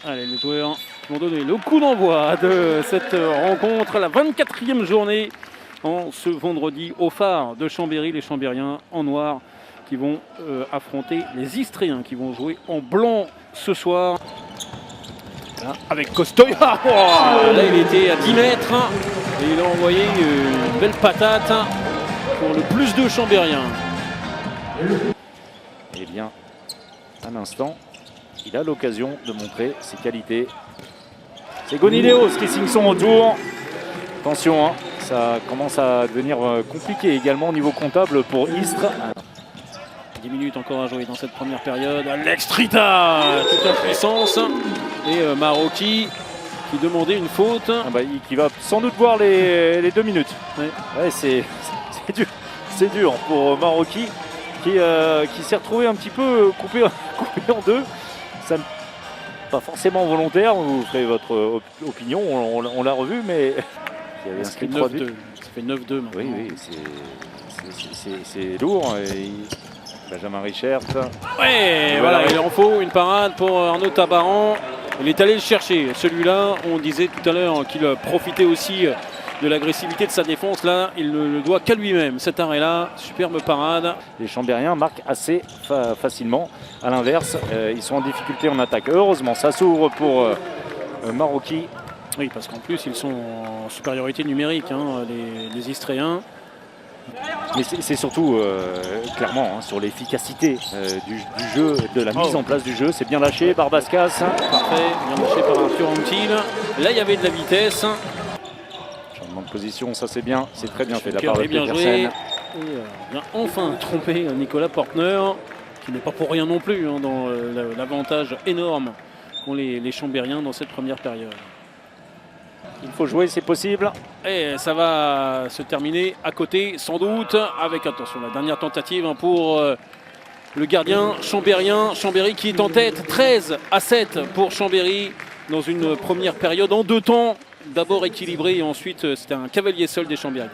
Allez, les joueurs vont donner le coup d'envoi de cette rencontre, la 24e journée en ce vendredi au phare de Chambéry. Les Chambériens en noir qui vont affronter les Istréens qui vont jouer en blanc ce soir. Là, avec Costoya, là il était à 10 mètres et il a envoyé une belle patate pour le plus de Chambériens. Eh bien, un instant, il a l'occasion de montrer ses qualités. C'est Gonideos qui signe son retour. Attention, hein, ça commence à devenir compliqué également au niveau comptable pour Istres. 10 minutes encore à jouer dans cette première période. Alex Trita, toute la puissance. Et Maroki qui demandait une faute. Qui va sans doute voir les 2 minutes. Ouais. Ouais, c'est dur pour Maroki qui s'est retrouvé un petit peu coupé en deux. Ça n'est pas forcément volontaire, vous ferez votre opinion, on l'a revu, mais il y avait inscrit 3 buts. Ça fait 9-2 maintenant. Oui, c'est lourd. Et Benjamin Richert. Ouais, voilà, il en faut une parade pour Arnaud Tabaran. Il est allé le chercher. Celui-là, on disait tout à l'heure qu'il profitait aussi de l'agressivité de sa défense. Là, il ne le doit qu'à lui-même. Cet arrêt-là, superbe parade. Les Chambériens marquent assez facilement. À l'inverse, ils sont en difficulté en attaque. Heureusement, ça s'ouvre pour Maroki. Oui, parce qu'en plus, ils sont en supériorité numérique, hein, les Istréens. Mais c'est surtout clairement sur l'efficacité du jeu, de la mise en place du jeu. C'est bien lâché par Bascas. Parfait, bien lâché par Fiorentil. Là, il y avait de la vitesse. Changement de position, ça c'est bien. C'est très bien fait de la part de bien Petersen. joué. Et vient enfin tromper Nicolas Portner, qui n'est pas pour rien non plus dans l'avantage énorme qu'ont les Chambériens dans cette première période. Il faut jouer, c'est possible. Et ça va se terminer à côté, sans doute, avec, attention, la dernière tentative pour le gardien chambérien. Chambéry qui est en tête, 13-7 pour Chambéry dans une première période en 2 temps. D'abord équilibré et ensuite c'était un cavalier seul des Chambériens.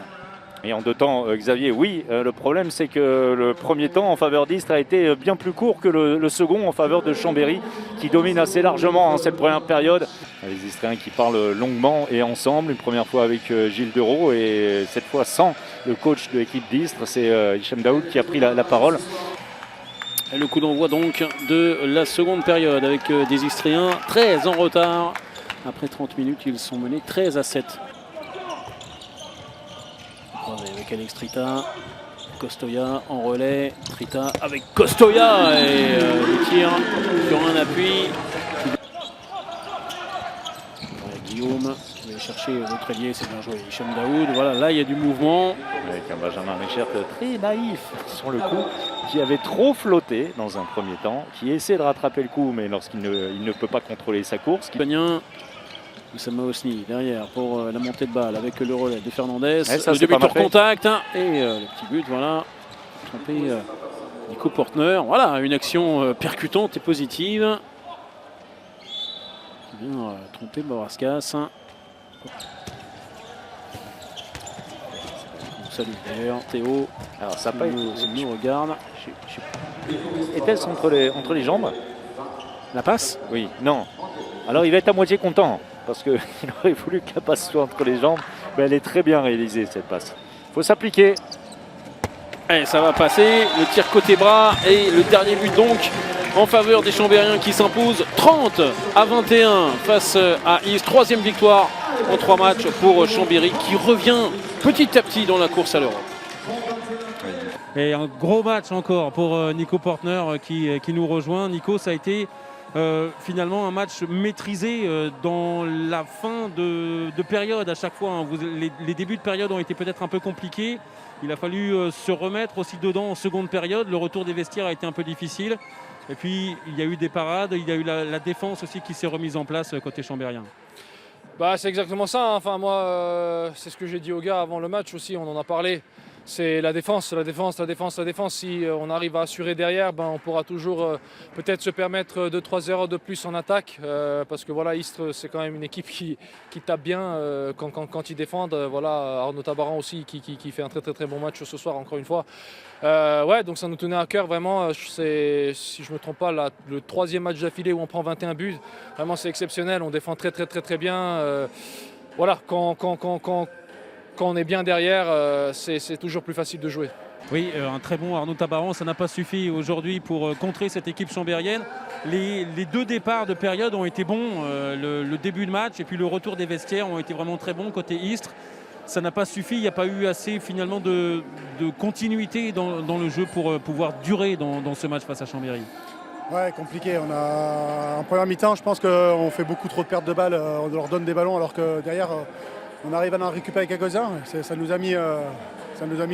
Et en 2 temps, Xavier, oui, le problème c'est que le premier temps en faveur d'Istres a été bien plus court que le second en faveur de Chambéry qui domine assez largement cette première période. Les Istréens qui parlent longuement et ensemble, une première fois avec Gilles Dereau et cette fois sans le coach de l'équipe d'Istres, c'est Hicham Daoud qui a pris la parole. Et le coup d'envoi donc de la seconde période avec des Istréens très en retard. Après 30 minutes, ils sont menés 13-7. Avec Alex Trita, Costoya en relais, Trita avec Costoya et le tir sur un appui. Guillaume va aller chercher l'autre ailier, c'est bien joué. Hicham Daoud, voilà, là il y a du mouvement. Avec un Benjamin Richert très naïf sur le coup, qui avait trop flotté dans un premier temps, qui essaie de rattraper le coup, mais lorsqu'il ne peut pas contrôler sa course. Oussama Osni derrière pour la montée de balle avec le relais de Fernandez. Ça, le début de contact et le petit but, voilà. Trompé Nico Portner. Voilà, une action percutante et positive. Qui vient tromper Borascas. Salut d'ailleurs, Théo. Alors ça nous regarde. Est-elle entre les jambes? La passe? Oui, non. Alors il va être à moitié content. Parce qu'il aurait voulu que la passe soit entre les jambes. Mais elle est très bien réalisée cette passe. Il faut s'appliquer. Et ça va passer. Le tir côté bras. Et le dernier but donc en faveur des Chambériens qui s'imposent 30-21 face à Istres. 3e victoire en 3 matchs pour Chambéry qui revient petit à petit dans la course à l'Europe. Et un gros match encore pour Nico Portner qui nous rejoint. Nico, ça a été finalement un match maîtrisé dans la fin de période à chaque fois. Les débuts de période ont été peut-être un peu compliqués. Il a fallu se remettre aussi dedans en seconde période. Le retour des vestiaires a été un peu difficile. Et puis il y a eu des parades, il y a eu la défense aussi qui s'est remise en place côté chambérien. C'est exactement ça. Enfin moi, c'est ce que j'ai dit aux gars avant le match aussi. On en a parlé. c'est la défense. Si on arrive à assurer derrière, on pourra toujours peut-être se permettre 2-3 erreurs de plus en attaque. Parce que voilà, Istres, c'est quand même une équipe qui tape bien quand ils défendent. Voilà, Arnaud Tabaran aussi qui fait un très bon match ce soir, encore une fois. Ouais, donc ça nous tenait à cœur vraiment. C'est, si je ne me trompe pas, le 3e match d'affilée où on prend 21 buts. Vraiment, c'est exceptionnel. On défend très bien. Voilà, quand on est bien derrière, c'est toujours plus facile de jouer. Oui, un très bon Arnaud Tabaran, ça n'a pas suffi aujourd'hui pour contrer cette équipe chambérienne. Les 2 départs de période ont été bons, le début de match et puis le retour des vestiaires ont été vraiment très bons côté Istres. Ça n'a pas suffi, il n'y a pas eu assez finalement de continuité dans le jeu pour pouvoir durer dans ce match face à Chambéry. Ouais, compliqué. En première mi-temps, je pense qu'on fait beaucoup trop de pertes de balles. On leur donne des ballons alors que derrière, on arrive à en récupérer quelques-uns. Ça nous a mis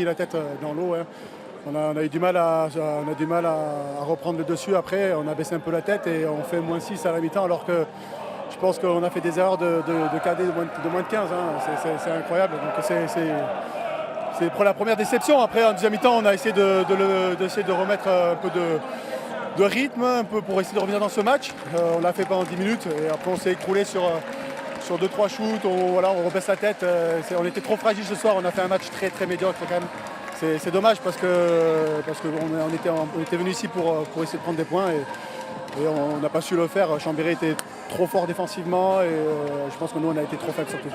la tête dans l'eau. Hein. On a eu du mal à reprendre le dessus après. On a baissé un peu la tête et on fait -6 à la mi-temps alors que je pense qu'on a fait des erreurs de KD de moins de 15. Hein. C'est incroyable. Donc c'est pour la première déception. Après, en deuxième mi-temps, on a essayé de remettre un peu de rythme un peu pour essayer de revenir dans ce match. On l'a fait pendant 10 minutes et après on s'est écroulé sur 2-3 shoots. On rebaisse la tête. On était trop fragile ce soir. On a fait un match très médiocre quand même. C'est dommage parce qu'on était venu ici pour essayer de prendre des points et on n'a pas su le faire. Chambéry était trop fort défensivement et je pense que nous on a été trop faibles surtout.